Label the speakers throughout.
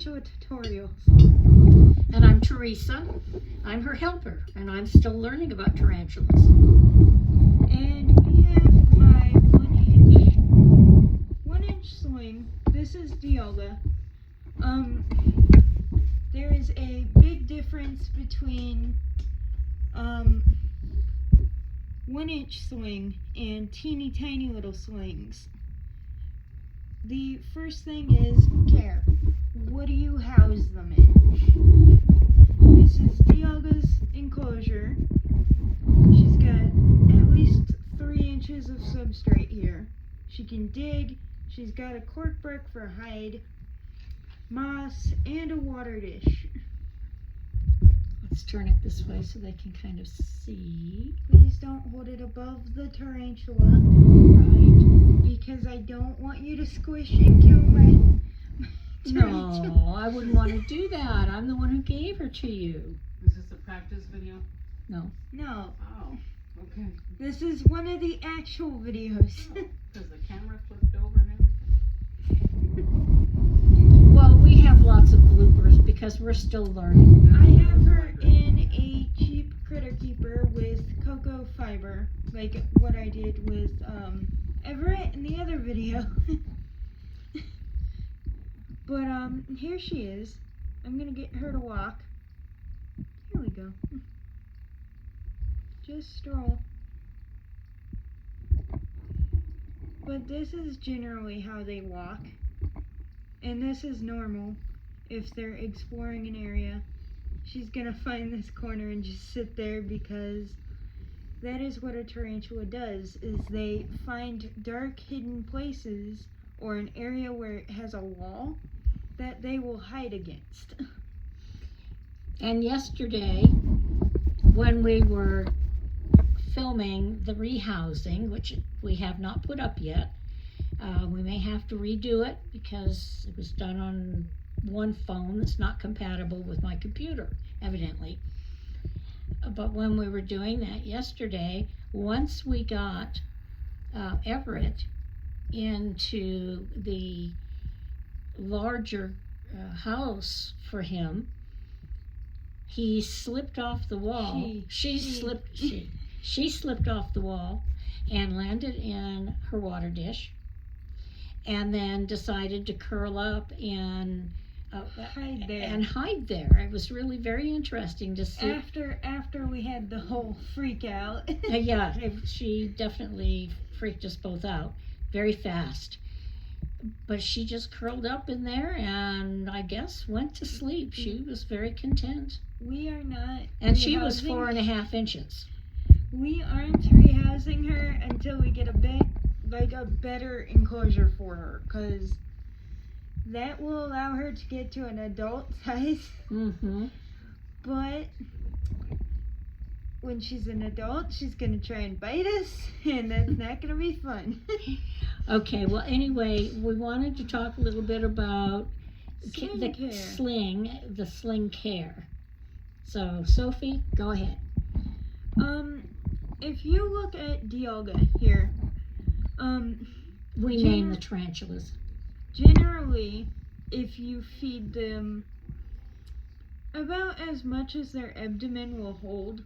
Speaker 1: tarantula tutorials.
Speaker 2: And I'm Teresa. I'm her helper, and I'm still learning about tarantulas.
Speaker 1: And we have my 1-inch sling. This is Dioga. There is a big difference between 1-inch sling and teeny tiny little slings. The first thing is care. What do you house them in? This is Dioga's enclosure. She's got at least 3 inches of substrate here. She can dig. She's got a cork brick for hide, moss, and a water dish.
Speaker 2: Let's turn it this way so they can kind of see.
Speaker 1: Please don't hold it above the tarantula.
Speaker 2: Right.
Speaker 1: Because I don't want you to squish and kill my tarantula.
Speaker 2: No, I wouldn't want to do that. I'm the one who gave her to you.
Speaker 3: Is this a practice video?
Speaker 2: No.
Speaker 1: No.
Speaker 3: Oh, okay.
Speaker 1: This is one of the actual videos.
Speaker 3: Because the camera flipped over and everything.
Speaker 2: Well, we have lots of bloopers because we're still learning.
Speaker 1: I have her in a cheap critter keeper with cocoa fiber, like what I did with Everett in the other video. But here she is. I'm gonna get her to walk. Here we go. Just stroll. But this is generally how they walk. And this is normal if they're exploring an area. She's gonna find this corner and just sit there because that is what a tarantula does, is they find dark hidden places or an area where it has a wall that they will hide against.
Speaker 2: And yesterday, when we were filming the rehousing, which we have not put up yet, we may have to redo it because it was done on one phone that's not compatible with my computer, evidently. But when we were doing that yesterday, once we got Everett into the larger house for him, he slipped off the wall. She slipped off the wall and landed in her water dish, and then decided to curl up and hide there. It was really very interesting to see.
Speaker 1: After we had the whole freak out.
Speaker 2: Yeah, she definitely freaked us both out very fast. But she just curled up in there and I guess went to sleep. She was very content.
Speaker 1: We are not.
Speaker 2: And she was 4.5 inches.
Speaker 1: We aren't rehousing her until we get a better enclosure for her, because that will allow her to get to an adult size.
Speaker 2: Mm-hmm.
Speaker 1: But when she's an adult, she's going to try and bite us, and that's not going to be fun.
Speaker 2: Okay, well, anyway, we wanted to talk a little bit about the Sling Care. So, Sophie, go ahead.
Speaker 1: If you look at Dioga here,
Speaker 2: we name the tarantulas.
Speaker 1: Generally, if you feed them about as much as their abdomen will hold,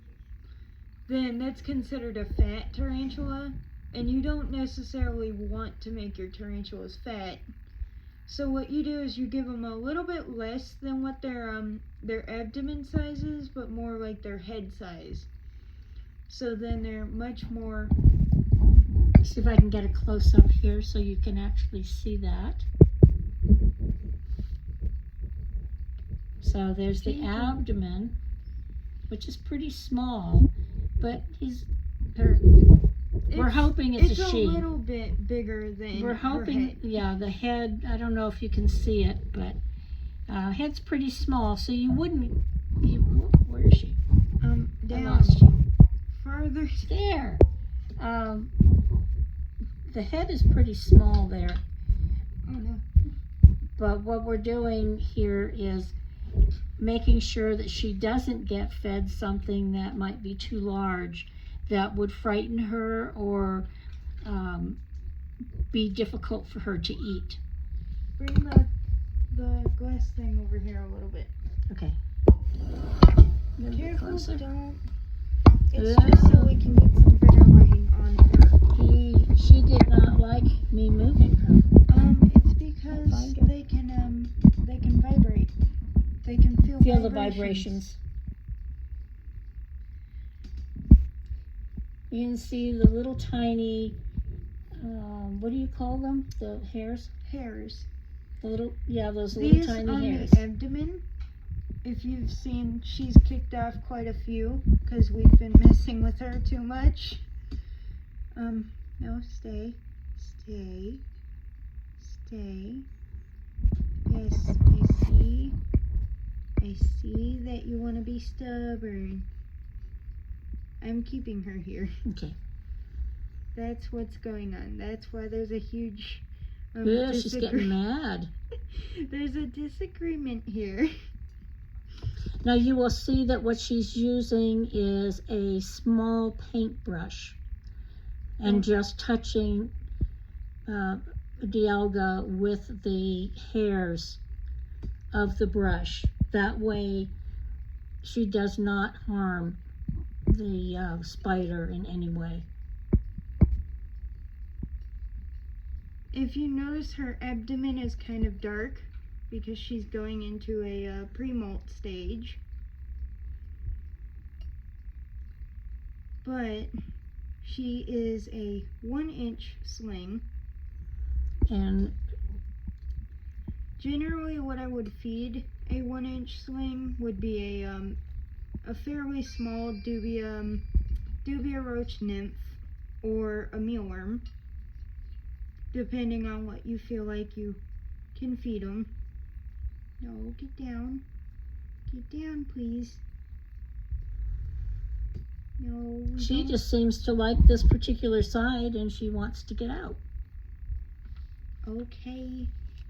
Speaker 1: then that's considered a fat tarantula, and you don't necessarily want to make your tarantulas fat. So what you do is you give them a little bit less than what their abdomen size is, but more like their head size. So then they're much more...
Speaker 2: See if I can get a close-up here so you can actually see that. So there's the abdomen, which is pretty small, but we're hoping it's a she.
Speaker 1: It's a little bit bigger than
Speaker 2: we're hoping,
Speaker 1: her head.
Speaker 2: Yeah, the head, I don't know if you can see it, but head's pretty small, so you wouldn't, where is she?
Speaker 1: Down.
Speaker 2: I lost you.
Speaker 1: Farther.
Speaker 2: There. The head is pretty small there.
Speaker 1: Oh no.
Speaker 2: But what we're doing here is making sure that she doesn't get fed something that might be too large, that would frighten her or be difficult for her to eat.
Speaker 1: Bring the glass thing over here a little bit.
Speaker 2: Okay. A little bit
Speaker 1: Careful,
Speaker 2: closer.
Speaker 1: don't. It's just so we can get some better lighting on her.
Speaker 2: She did not like me moving her.
Speaker 1: It's because
Speaker 2: Find her.
Speaker 1: they can vibrate. They can feel
Speaker 2: The
Speaker 1: vibrations.
Speaker 2: vibrations. You can see the little tiny, what do you call them? The hairs?
Speaker 1: Hairs.
Speaker 2: The little, yeah, those
Speaker 1: These
Speaker 2: little tiny
Speaker 1: on
Speaker 2: hairs.
Speaker 1: the abdomen, if you've seen, she's kicked off quite a few because we've been messing with her too much. No, stay. Stay. Stay. Yes, I see. I see that you want to be stubborn. I'm keeping her here.
Speaker 2: Okay.
Speaker 1: That's what's going on. That's why there's a huge
Speaker 2: Yeah, she's getting mad.
Speaker 1: There's a disagreement here.
Speaker 2: Now you will see that what she's using is a small paintbrush and just touching Dialga with the hairs of the brush. That way she does not harm the spider in any way.
Speaker 1: If you notice, her abdomen is kind of dark because she's going into a pre-molt stage. But she is a 1-inch sling.
Speaker 2: And
Speaker 1: generally what I would feed a 1-inch sling would be a fairly small dubia roach nymph or a mealworm, depending on what you feel like you can feed them. No, get down. Get down, please. No,
Speaker 2: she
Speaker 1: don't.
Speaker 2: just seems to like this particular side and she wants to get out.
Speaker 1: Okay,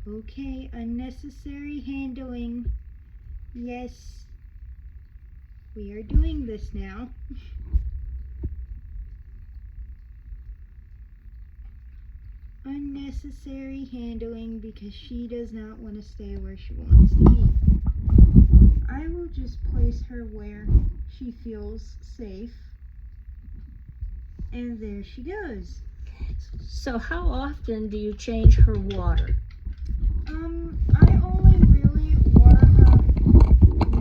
Speaker 1: okay, unnecessary handling. Yes, we are doing this now. Unnecessary handling because she does not want to stay where she wants to be. I will just place her where she feels safe. And there she goes.
Speaker 2: So how often do you change her water?
Speaker 1: I only really water her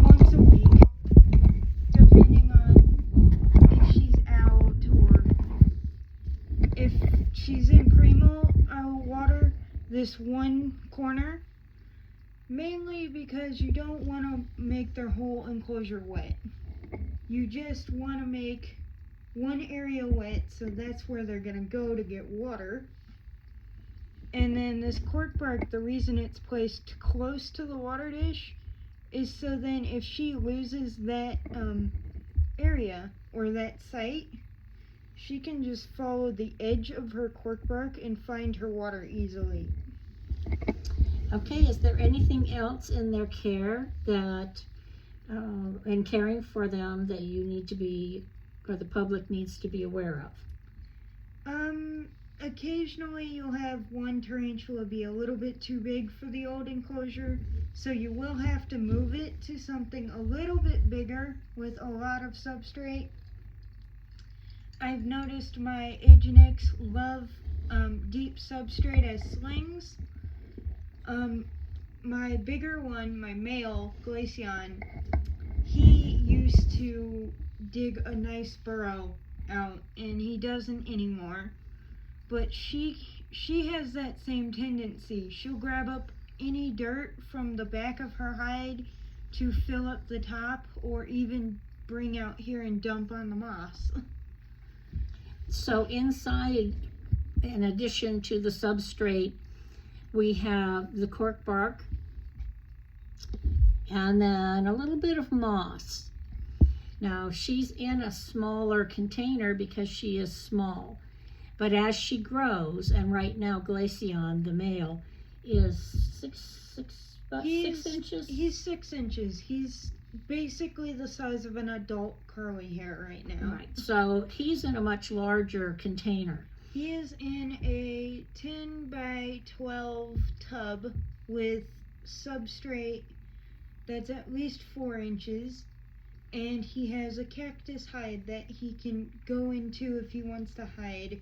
Speaker 1: once a week, depending on if she's out or if she's in pre-molt. I will water this one corner, mainly because you don't want to make their whole enclosure wet. You just want to make one area wet, so that's where they're going to go to get water. And then this cork bark, the reason it's placed close to the water dish is so then if she loses that area or that site, she can just follow the edge of her cork bark and find her water easily.
Speaker 2: Okay, is there anything else in their care that, in caring for them, that you need to be, or the public needs to be aware of?
Speaker 1: Occasionally you'll have one tarantula be a little bit too big for the old enclosure, so you will have to move it to something a little bit bigger with a lot of substrate. I've noticed my Agenix love deep substrate as slings. My bigger one, my male, Glaceon, he used to dig a nice burrow out, and he doesn't anymore. But she has that same tendency. She'll grab up any dirt from the back of her hide to fill up the top, or even bring out here and dump on the moss.
Speaker 2: So inside, in addition to the substrate, we have the cork bark and then a little bit of moss. Now she's in a smaller container because she is small, but as she grows, and right now Glaceon, the male, is 6 inches.
Speaker 1: He's 6 inches. He's basically the size of an adult curly hair right now.
Speaker 2: Right, so he's in a much larger container.
Speaker 1: He is in a 10 by 12 tub with substrate that's at least 4 inches, and he has a cactus hide that he can go into if he wants to hide.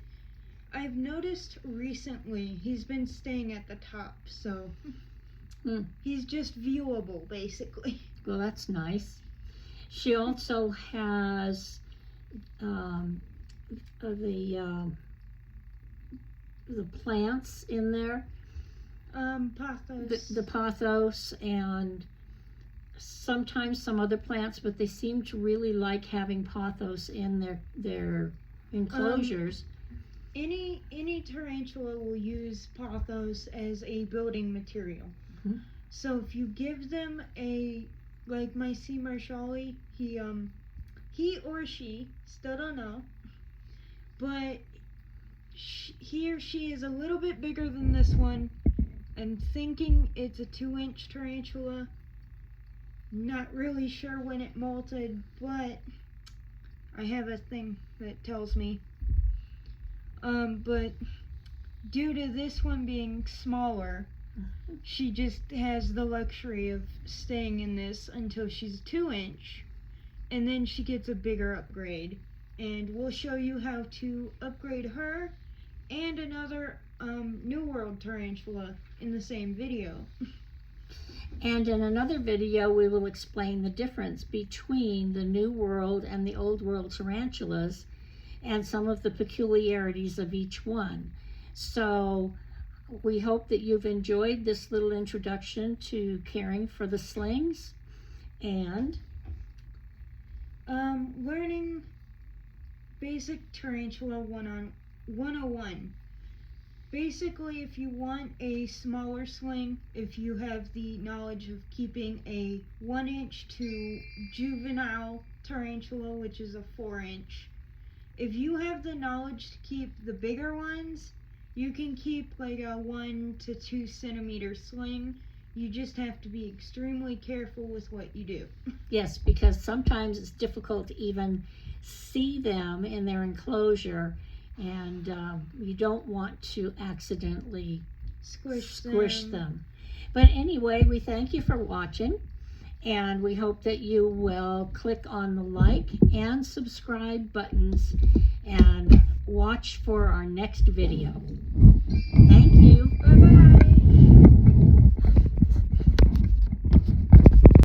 Speaker 1: I've noticed recently he's been staying at the top, so he's just viewable basically.
Speaker 2: Well, that's nice. She also has the plants in there,
Speaker 1: Pothos.
Speaker 2: the pothos, and sometimes some other plants, but they seem to really like having pothos in their enclosures.
Speaker 1: Any tarantula will use pothos as a building material.
Speaker 2: Mhm.
Speaker 1: So if you give them like my sea marshali, he or she, still don't know, but he or she is a little bit bigger than this one. I'm thinking it's a 2-inch tarantula. Not really sure when it molted, but I have a thing that tells me. But due to this one being smaller, she just has the luxury of staying in this until she's 2-inch, and then she gets a bigger upgrade. And we'll show you how to upgrade her and another New World tarantula in the same video.
Speaker 2: And in another video, we will explain the difference between the New World and the Old World tarantulas and some of the peculiarities of each one. So we hope that you've enjoyed this little introduction to caring for the slings and
Speaker 1: learning basic tarantula 101. Basically, if you want a smaller sling, if you have the knowledge of keeping a 1-inch to juvenile tarantula, which is a 4-inch, if you have the knowledge to keep the bigger ones, you can keep like a 1 to 2 centimeter sling. You just have to be extremely careful with what you do.
Speaker 2: yes, because sometimes it's difficult to even see them in their enclosure, and you don't want to accidentally squish them. But anyway, we thank you for watching, and we hope that you will click on the like and subscribe buttons and watch for our next video. Thank you.
Speaker 1: Bye-bye.